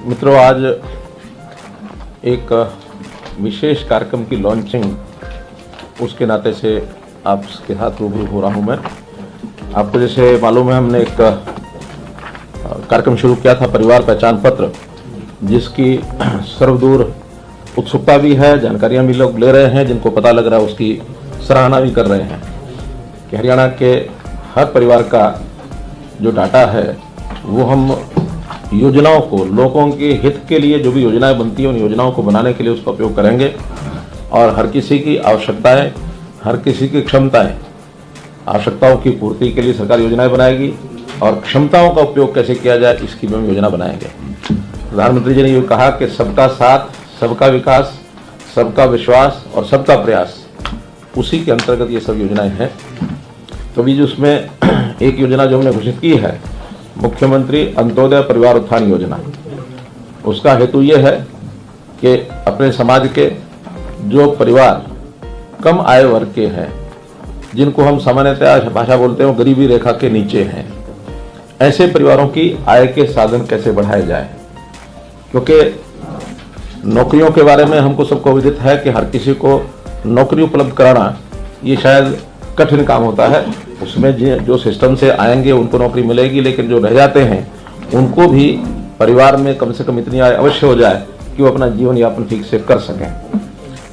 मित्रों, आज एक विशेष कार्यक्रम की लॉन्चिंग उसके नाते से आपके साथ रूबरू हो रहा हूं मैं। आपको जैसे मालूम है, हमने एक कार्यक्रम शुरू किया था, परिवार पहचान पत्र, जिसकी सर्वदूर उत्सुकता भी है, जानकारियां भी लोग ले रहे हैं, जिनको पता लग रहा है उसकी सराहना भी कर रहे हैं कि हरियाणा के हर परिवार का जो डाटा है वो हम योजनाओं को, लोगों के हित के लिए जो भी योजनाएं बनती हैं उन योजनाओं को बनाने के लिए उसका उपयोग करेंगे और हर किसी की आवश्यकताएं, हर किसी की क्षमताएं, आवश्यकताओं की पूर्ति के लिए सरकार योजनाएं बनाएगी और क्षमताओं का उपयोग कैसे किया जाए इसकी भी हम योजना बनाएंगे। प्रधानमंत्री जी ने ये कहा कि सबका साथ, सबका विकास, सबका विश्वास और सबका प्रयास, उसी के अंतर्गत ये सब योजनाएं हैं। तो अभी जो उसमें एक योजना जो हमने घोषित की है, मुख्यमंत्री अंत्योदय परिवार उत्थान योजना, उसका हेतु ये है कि अपने समाज के जो परिवार कम आय वर्ग के हैं, जिनको हम सामान्यतः भाषा बोलते हैं गरीबी रेखा के नीचे हैं, ऐसे परिवारों की आय के साधन कैसे बढ़ाए जाए। क्योंकि नौकरियों के बारे में हमको सबको अवगत है कि हर किसी को नौकरी उपलब्ध कराना ये शायद कठिन काम होता है। उसमें जो सिस्टम से आएंगे उनको नौकरी मिलेगी, लेकिन जो रह जाते हैं उनको भी परिवार में कम से कम इतनी आय अवश्य हो जाए कि वो अपना जीवन यापन ठीक से कर सकें।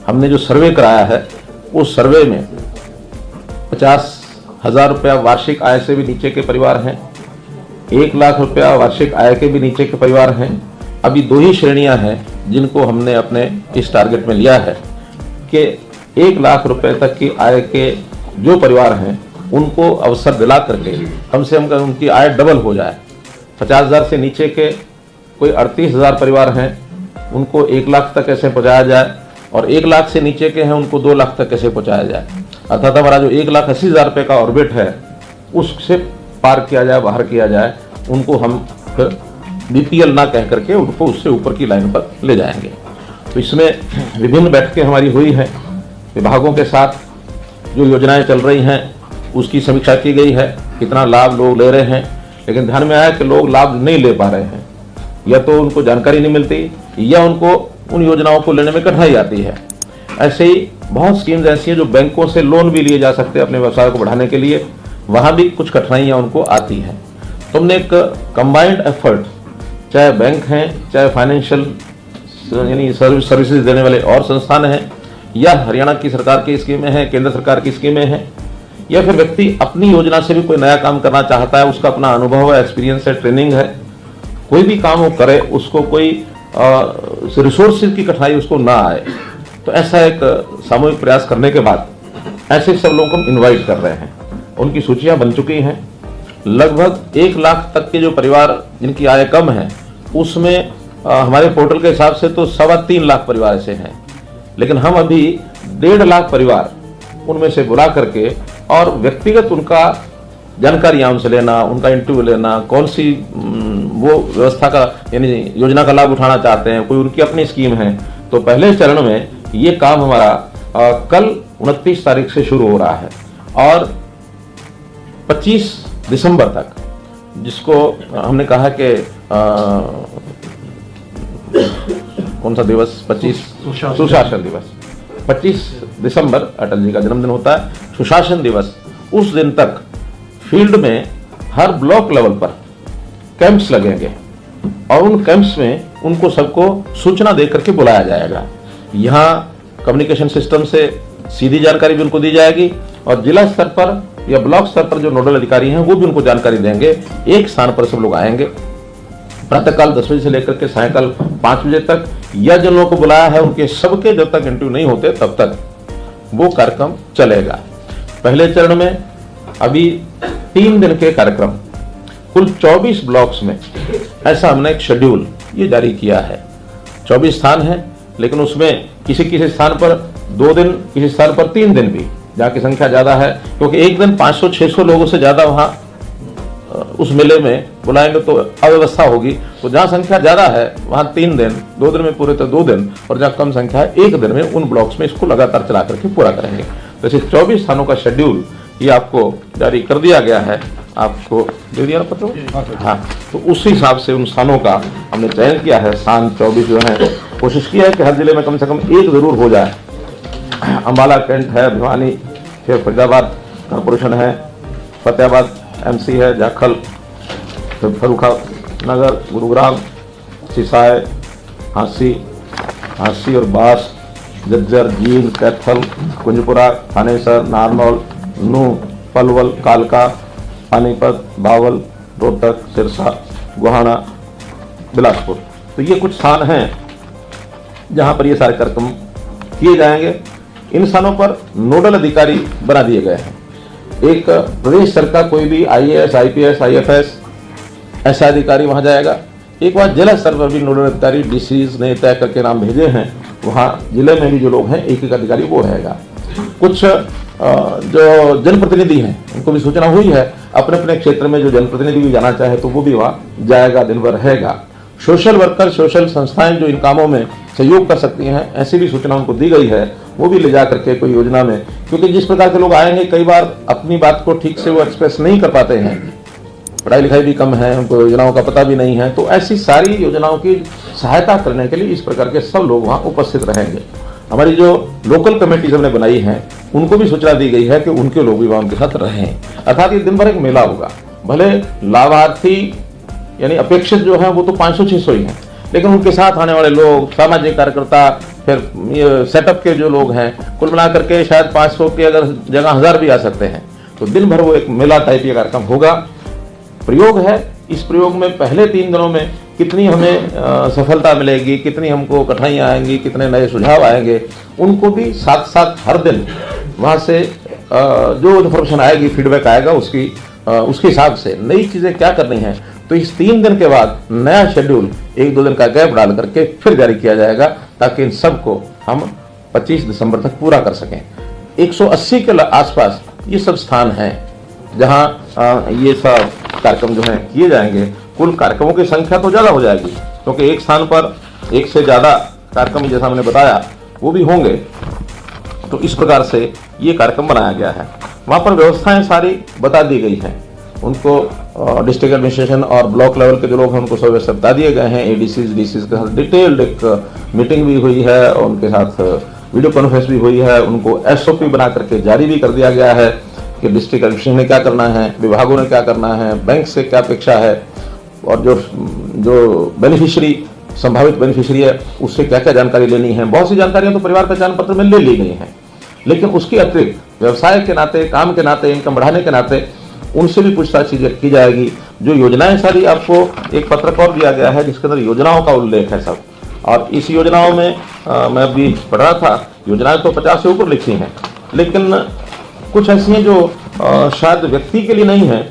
हमने जो सर्वे कराया है उस सर्वे में 50,000 रुपया वार्षिक आय से भी नीचे के परिवार हैं, 1 लाख रुपया वार्षिक आय के भी नीचे के परिवार हैं। अभी 2 ही श्रेणियां हैं जिनको हमने अपने इस टारगेट में लिया है कि 1 लाख रुपए तक की आय के जो परिवार हैं उनको अवसर दिला करके कम से कम उनकी आय डबल हो जाए। 50,000 से नीचे के कोई 38,000 परिवार हैं, उनको 1 लाख तक कैसे पहुंचाया जाए, और 1 लाख से नीचे के हैं उनको 2 लाख तक कैसे पहुंचाया जाए। अर्थात हमारा जो 1,80,000 रुपये का ऑर्बिट है उससे पार किया जाए, बाहर किया जाए। उनको हम फिर BPL ना कह करके उनको उससे ऊपर की लाइन पर ले जाएंगे। तो इसमें विभिन्न बैठकें हमारी हुई हैं, विभागों के साथ जो योजनाएं चल रही हैं उसकी समीक्षा की गई है, कितना लाभ लोग ले रहे हैं। लेकिन ध्यान में आया कि लोग लाभ नहीं ले पा रहे हैं, या तो उनको जानकारी नहीं मिलती या उनको उन योजनाओं को लेने में कठिनाई आती है। ऐसे ही बहुत स्कीम्स ऐसी हैं जो बैंकों से लोन भी लिए जा सकते हैं अपने व्यवसाय को बढ़ाने के लिए, वहाँ भी कुछ कठिनाइयाँ उनको आती हैं। तो हमने एक कंबाइंड एफर्ट, चाहे बैंक हैं, चाहे फाइनेंशियल यानी सर्विसेज देने वाले और संस्थान हैं, या हरियाणा की सरकार की स्कीमें हैं, केंद्र सरकार की स्कीमें हैं, या फिर व्यक्ति अपनी योजना से भी कोई नया काम करना चाहता है, उसका अपना अनुभव है, एक्सपीरियंस है, ट्रेनिंग है, कोई भी काम वो करे, उसको कोई रिसोर्सेज की कठिनाई उसको ना आए। तो ऐसा एक सामूहिक प्रयास करने के बाद ऐसे सब लोगों को हम इन्वाइट कर रहे हैं। उनकी सूचियां बन चुकी हैं। लगभग 1 लाख तक के जो परिवार जिनकी आय कम है, उसमें हमारे पोर्टल के हिसाब से तो 3.25 लाख परिवार ऐसे हैं। लेकिन हम अभी 1.5 लाख परिवार उनमें से बुला करके और व्यक्तिगत उनका जानकारियां उनसे लेना, उनका इंटरव्यू लेना, कौन सी वो व्यवस्था का यानी योजना का लाभ उठाना चाहते हैं, कोई उनकी अपनी स्कीम है। तो पहले चरण में ये काम हमारा कल 29 तारीख से शुरू हो रहा है और 25 दिसंबर तक, जिसको हमने कहा कि कौन सा दिवस, 25 सुशासन दिवस, 25 दिसंबर अटल जी का जन्मदिन होता है, सुशासन दिवस। उस दिन तक फील्ड में हर ब्लॉक लेवल पर कैंप्स लगेंगे और उन कैंप्स में उनको सबको सूचना दे करके बुलाया जाएगा। यहाँ कम्युनिकेशन सिस्टम से सीधी जानकारी भी उनको दी जाएगी और जिला स्तर पर या ब्लॉक स्तर पर जो नोडल अधिकारी हैं वो भी उनको जानकारी देंगे। एक स्थान पर सब लोग आएंगे, प्रातःकाल 10 बजे से लेकर के सायंकाल 5 बजे तक, या जिन लोगों को बुलाया है उनके सबके जब तक इंटरव्यू नहीं होते तब तक वो कार्यक्रम चलेगा। पहले चरण में अभी 3 दिन के कार्यक्रम, कुल 24 ब्लॉक्स में ऐसा हमने एक शेड्यूल ये जारी किया है। 24 स्थान है, लेकिन उसमें किसी किसी स्थान पर 2 दिन, किसी स्थान पर 3 दिन भी, जहाँ की संख्या ज्यादा है, क्योंकि एक दिन 500-600 लोगों से ज्यादा वहाँ उस मेले में बुलाएंगे तो अव्यवस्था होगी। तो जहाँ संख्या ज्यादा है वहाँ 3 दिन, 2 दिन में पूरे तो 2 दिन, और जहाँ कम संख्या है 1 दिन में उन ब्लॉक्स में इसको लगातार चला करके पूरा करेंगे। तो ऐसे 24 स्थानों का शेड्यूल ये आपको जारी कर दिया गया है, आपको दे दिया ना पत्र। हाँ, तो उस हिसाब से उन स्थानों का हमने चयन किया है। स्थान 24 जो है, कोशिश की है कि हर जिले में कम से कम एक जरूर हो जाए। अम्बाला कैंट है, भिवानी, फिर फरीदाबाद कॉरपोरेशन है, फतेहाबाद MC है, जाखल, फिर फर्रुखानगर, गुरुग्राम, सिसाई, हांसी और बास, जज्जर, जींद, कैथल, कुंजपुरा, थानेसर, नारनौल, नूह, पलवल, कालका, पानीपत, बावल, रोहतक, सिरसा, गोहाना, बिलासपुर। तो ये कुछ स्थान हैं जहां पर ये सारे कार्यक्रम किए जाएंगे। इन स्थानों पर नोडल अधिकारी बना दिए गए हैं। एक प्रदेश स्तर का कोई भी IAS, IPS, IFS ऐसा अधिकारी वहां जाएगा। एक बार जिला स्तर पर भी नोडल अधिकारी DCs ने तय करके नाम भेजे हैं, वहां जिले में भी जो लोग हैं एक अधिकारी वो रहेगा। कुछ जो जनप्रतिनिधि हैं उनको भी सूचना हुई है, अपने अपने क्षेत्र में जो जनप्रतिनिधि भी जाना चाहे तो वो भी वहाँ जाएगा, दिन भर रहेगा। सोशल वर्कर, सोशल संस्थाएं जो इन कामों में सहयोग कर सकती हैं, ऐसी भी सूचना उनको दी गई है, वो भी ले जा करके कोई योजना में, क्योंकि जिस प्रकार के लोग आएंगे कई बार अपनी बात को ठीक से वो एक्सप्रेस नहीं कर पाते हैं, पढ़ाई लिखाई भी कम है, उनको योजनाओं का पता भी नहीं है, तो ऐसी सारी योजनाओं की सहायता करने के लिए इस प्रकार के सब लोग वहाँ उपस्थित रहेंगे। हमारी जो लोकल कमेटीज हमने बनाई हैं उनको भी सूचना दी गई है कि उनके लोग भी वहाँ उनके साथ रहें। अर्थात ये दिन भर एक मेला होगा। भले लाभार्थी यानी अपेक्षित जो है वो तो 500-600 ही हैं, लेकिन उनके साथ आने वाले लोग, सामाजिक कार्यकर्ता, फिर ये सेटअप के जो लोग हैं, कुल मिला करके शायद 500 की अगर जगह 1000 भी आ सकते हैं। तो दिन भर वो एक मेला टाइप ये कार्यक्रम होगा। प्रयोग है, इस प्रयोग में पहले 3 दिनों में कितनी हमें सफलता मिलेगी, कितनी हमको कठिनाइयाँ आएंगी, कितने नए सुझाव आएंगे, उनको भी साथ साथ हर दिन वहाँ से जो इन्फॉर्मेशन आएगी, फीडबैक आएगा, उसके हिसाब से नई चीज़ें क्या करनी है। तो इस 3 दिन के बाद नया शेड्यूल 1-2 दिन का गैप डाल करके फिर जारी किया जाएगा, ताकि इन सबको हम 25 दिसंबर तक पूरा कर सकें। 180 के आसपास ये सब स्थान हैं जहाँ ये सब कार्यक्रम जो हैं किए जाएंगे। कुल कार्यक्रमों की संख्या तो ज़्यादा हो जाएगी, क्योंकि एक स्थान पर एक से ज़्यादा कार्यक्रम जैसा हमने बताया वो भी होंगे। तो इस प्रकार से ये कार्यक्रम बनाया गया है। वहाँ पर व्यवस्थाएं सारी बता दी गई हैं, उनको डिस्ट्रिक्ट एडमिनिस्ट्रेशन और ब्लॉक लेवल के जो लोग हैं उनको सब व्यवस्था बता दिए गए हैं। ADCs, DCs के साथ डिटेल्ड एक मीटिंग भी हुई है और उनके साथ वीडियो कॉन्फ्रेंस भी हुई है। उनको SOP बना करके जारी भी कर दिया गया है कि डिस्ट्रिक्ट एडमिनिस्ट्रेशन ने क्या करना है, विभागों ने क्या करना है, बैंक से क्या अपेक्षा है, और जो बेनिफिशियरी, संभावित बेनिफिशियरी है, उससे क्या क्या जानकारी लेनी है। बहुत सी जानकारियां तो परिवार पहचान पत्र में ले ली गई हैं, लेकिन उसके अतिरिक्त व्यवसाय के नाते, काम के नाते, इनकम बढ़ाने के नाते उनसे भी पूछताछ की जाएगी। जो योजनाएं सारी आपको एक पत्रक और दिया गया है जिसके अंदर योजनाओं का उल्लेख है सब, और इस योजनाओं में मैं अभी पढ़ रहा था, योजनाएं तो 50 से ऊपर लिखी हैं, लेकिन कुछ ऐसी हैं जो शायद व्यक्ति के लिए नहीं है,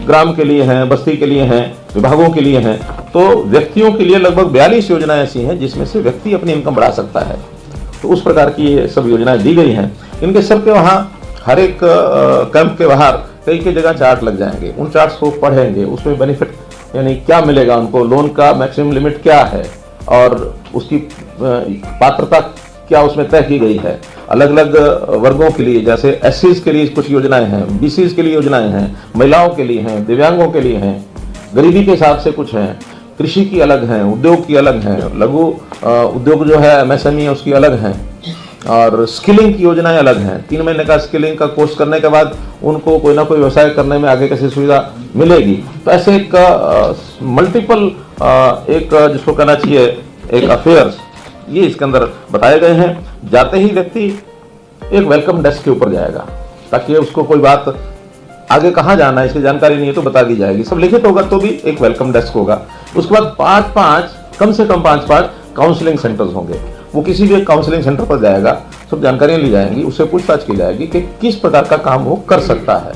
ग्राम के लिए हैं, बस्ती के लिए हैं, विभागों के लिए हैं। तो व्यक्तियों के लिए लगभग 42 योजनाएं ऐसी हैं जिसमें से व्यक्ति अपनी इनकम बढ़ा सकता है। तो उस प्रकार की ये सब योजनाएं दी गई हैं। इनके सबके वहाँ हर एक कैंप के बाहर कई जगह चार्ट लग जाएंगे। उन चार्ट्स को पढ़ेंगे, उसमें बेनिफिट यानी क्या मिलेगा उनको, लोन का मैक्सिमम लिमिट क्या है और उसकी पात्रता क्या उसमें तय की गई है। अलग अलग वर्गों के लिए, जैसे SCs के लिए कुछ योजनाएं हैं, BCs के लिए योजनाएं हैं, महिलाओं के लिए हैं, दिव्यांगों के लिए हैं, गरीबी के हिसाब से कुछ हैं, कृषि की अलग हैं, उद्योग की अलग हैं, लघु उद्योग जो है MSME उसकी अलग हैं, और स्किलिंग की योजनाएं अलग हैं। 3 महीने का स्किलिंग का कोर्स करने के बाद उनको कोई ना कोई व्यवसाय करने में आगे कैसी सुविधा मिलेगी। तो ऐसे एक मल्टीपल एक जिसको कहना चाहिए एक अफेयर्स, ये इसके अंदर बताए गए हैं। जाते ही व्यक्ति एक वेलकम डेस्क के ऊपर जाएगा, ताकि उसको कोई बात आगे कहाँ जाना है इसकी जानकारी नहीं है तो बता दी जाएगी। सब लिखित होगा तो भी एक वेलकम डेस्क होगा। उसके बाद 5-5 कम से कम 5-5 काउंसलिंग सेंटर्स होंगे। वो किसी भी एक काउंसलिंग सेंटर पर जाएगा, सब जानकारियां ली जाएंगी, उससे पूछताछ की जाएगी कि किस प्रकार का काम वो कर सकता है।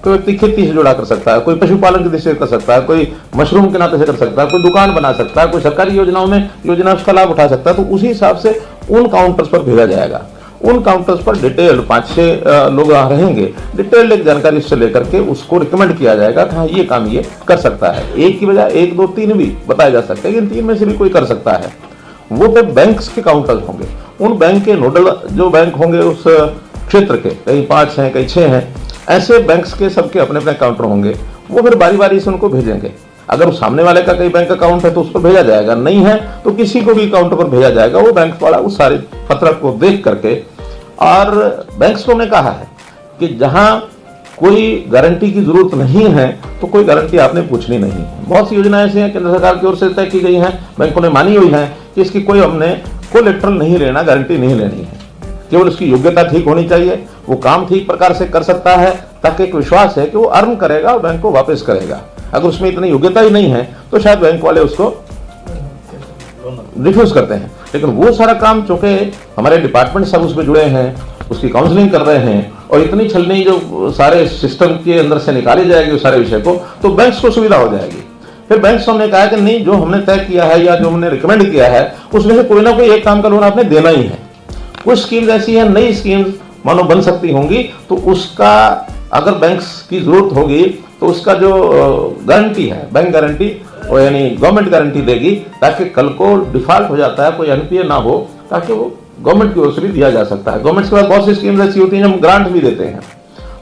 कोई व्यक्ति खेती से जुड़ा कर सकता है, कोई पशुपालन की दृष्टि से कर सकता है, कोई मशरूम के नाते से कर सकता है, कोई दुकान बना सकता है, कोई सरकारी योजनाओं में योजना उसका लाभ उठा सकता है। तो उसी हिसाब से उन काउंटर्स पर भेजा जाएगा। उन काउंटर्स पर डिटेल्ड 5-6 लोग रहेंगे, डिटेल्ड एक जानकारी उससे लेकर के उसको रिकमेंड किया जाएगा कि हाँ ये काम ये कर सकता है। एक की बजाय 1, 2, 3 भी बताया जा सकता है, इन 3 में से भी कोई कर सकता है। वो पे बैंक्स के काउंटर्स होंगे। उन बैंक के नोडल जो बैंक होंगे उस क्षेत्र के, कहीं 5 हैं, कहीं 6 हैं, ऐसे बैंक्स के सबके अपने अपने काउंटर होंगे, वो फिर बारी बारी से उनको भेजेंगे। अगर उस सामने वाले का कहीं बैंक अकाउंट है तो उस पर भेजा जाएगा, नहीं है तो किसी को भी काउंटर पर भेजा जाएगा। वो बैंक वाला उस सारे पत्रक को देख करके, और बैंक्स को हमने कहा है कि जहां कोई गारंटी की जरूरत नहीं है तो कोई गारंटी आपने पूछनी नहीं है। बहुत सी योजनाएं ऐसी हैं केंद्र सरकार की ओर से तय की गई हैं, बैंकों ने मानी हुई है कि इसकी कोई हमने कोलेटरल नहीं लेना, गारंटी नहीं लेनी है। केवल उसकी योग्यता ठीक होनी चाहिए, वो काम ठीक प्रकार से कर सकता है, ताकि एक विश्वास है कि वो अर्न करेगा और बैंक को वापस करेगा। अगर उसमें इतनी योग्यता ही नहीं है तो शायद बैंक वाले उसको रिफ्यूज करते हैं। लेकिन वो सारा काम चूंकि हमारे डिपार्टमेंट सब उसमें जुड़े हैं, उसकी काउंसलिंग कर रहे हैं, और इतनी छलनी जो सारे सिस्टम के अंदर से निकाली जाएगी उस सारे विषय को, तो बैंक्स को सुविधा हो जाएगी। फिर बैंक्स हमने कहा कि नहीं, जो हमने तय किया है या जो हमने रिकमेंड किया है उसमें से कोई ना कोई एक काम का लोन आपने देना ही है। कुछ स्कीम्स ऐसी हैं, नई स्कीम्स मानो बन सकती होंगी, तो उसका अगर बैंक्स की जरूरत होगी तो उसका जो गारंटी है, बैंक गारंटी यानी गवर्नमेंट गारंटी देगी, ताकि कल को डिफॉल्ट हो जाता है कोई एनपीए ना हो, ताकि वो गवर्नमेंट की ओर से भी दिया जा सकता है। गवर्नमेंट के पास बहुत सी स्कीम्स ऐसी होती हैं हम ग्रांट भी देते हैं।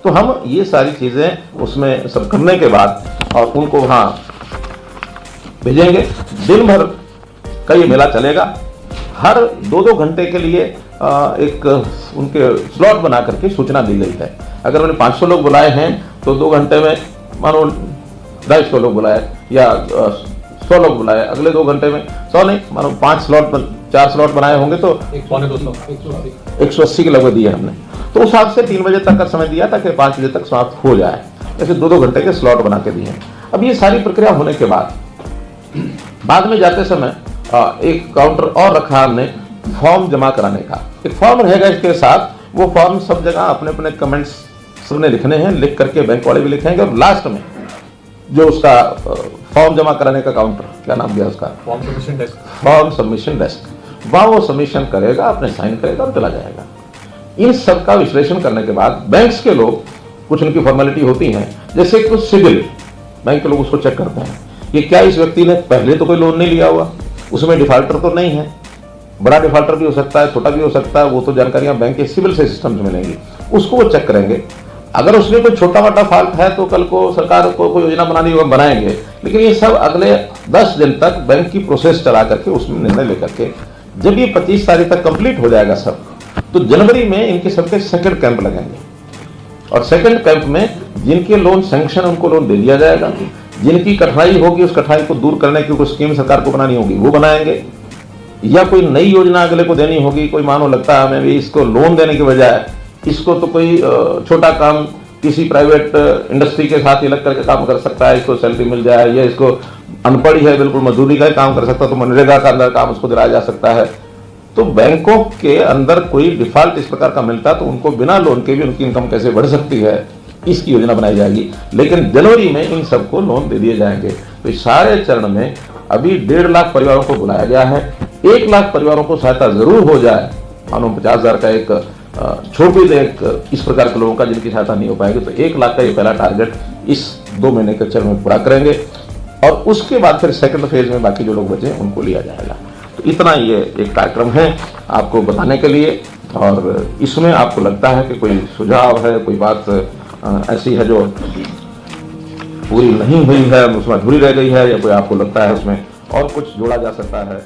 तो हम ये सारी चीजें उसमें सब करने के बाद और उनको वहां भेजेंगे। दिन भर का ये मेला चलेगा। हर 2-2 घंटे के लिए एक उनके स्लॉट बना करके सूचना दी गई है। अगर उन्होंने 500 लोग बुलाए हैं तो 2 घंटे में मानो 250 लोग बुलाए या 100 लोग बुलाए, अगले 2 घंटे में 100 नहीं, मानो 4 स्लॉट बनाए होंगे तो 180 के लगभग दिए हमने। तो उस हिसाब से 3 बजे तक का समय दिया ताकि 5 बजे तक समाप्त हो जाए। ऐसे 2-2 घंटे के स्लॉट बना के दिए। अब ये सारी प्रक्रिया होने के बाद में जाते समय एक काउंटर और रखा हमने फॉर्म जमा कराने का। एक फॉर्म रहेगा इसके साथ, वो फॉर्म सब जगह अपने अपने कमेंट्स सबने लिखने हैं, लिख करके बैंक वाले भी लिखेंगे, और लास्ट में जो उसका फॉर्म जमा कराने का काउंटर, क्या नाम दिया उसका, फॉर्म सबमिशन डेस्क, वहां वो सबमिशन करेगा, अपने साइन करेगा और चला जाएगा। इन सब का विश्लेषण करने के बाद बैंक्स के लोग, कुछ उनकी फॉर्मेलिटी होती हैं, जैसे कुछ सिविल, बैंक के लोग उसको चेक करते हैं कि क्या इस व्यक्ति ने पहले तो कोई लोन नहीं लिया हुआ, उसमें डिफॉल्टर तो नहीं है, बड़ा डिफॉल्टर भी हो सकता है, छोटा भी हो सकता है, वो तो जानकारियां बैंक के सिविल से सिस्टम से मिलेंगी, उसको वो चेक करेंगे। अगर उसमें कोई छोटा मोटा फॉल्ट है तो कल को सरकार को कोई योजना बनानी होगा, बनाएंगे। लेकिन ये सब अगले 10 दिन तक बैंक की प्रोसेस चला करके उसमें निर्णय लेकर के, जब ये 25 तारीख तक कंप्लीट हो जाएगा सब, तो जनवरी में इनके सबके सेकंड कैंप लगेंगे, और सेकंड कैंप में जिनके लोन सैंक्शन उनको लोन दे दिया जाएगा, जिनकी कठिनाई होगी उस कठिनाई को दूर करने की कोई स्कीम सरकार को बनानी होगी वो बनाएंगे, या कोई नई योजना अगले को देनी होगी। कोई मानो लगता है हमें भी इसको लोन देने के बजाय इसको तो कोई छोटा काम किसी प्राइवेट इंडस्ट्री के साथ ही लग करके काम कर सकता है, इसको सैलरी मिल जाए, या इसको अनपढ़ है बिल्कुल मजदूरी का काम कर सकता है तो मनरेगा का अंदर काम उसको दिलाया जा सकता है। तो बैंकों के अंदर कोई डिफॉल्ट इस प्रकार का मिलता तो उनको बिना लोन के भी उनकी इनकम कैसे बढ़ सकती है, इसकी योजना बनाई जाएगी। लेकिन जनवरी में इन सबको लोन दे दिए जाएंगे। तो इस सारे चरण में अभी 1.5 लाख परिवारों को बुलाया गया है। 1 लाख परिवारों को सहायता जरूर हो जाए, मानो 50,000 का एक छोड़ भी दे इस प्रकार के लोगों का जिनकी सहायता नहीं हो पाएगी, तो 1 लाख का ये पहला टारगेट इस 2 महीने के चरण में पूरा करेंगे, और उसके बाद फिर सेकंड फेज में बाकी जो लोग बचे उनको लिया जाएगा। तो इतना ये एक कार्यक्रम है आपको बताने के लिए। और इसमें आपको लगता है कि कोई सुझाव है, कोई बात ऐसी है जो पूरी नहीं हुई है, उसमें अधूरी रह गई है, या कोई आपको लगता है उसमें और कुछ जोड़ा जा सकता है,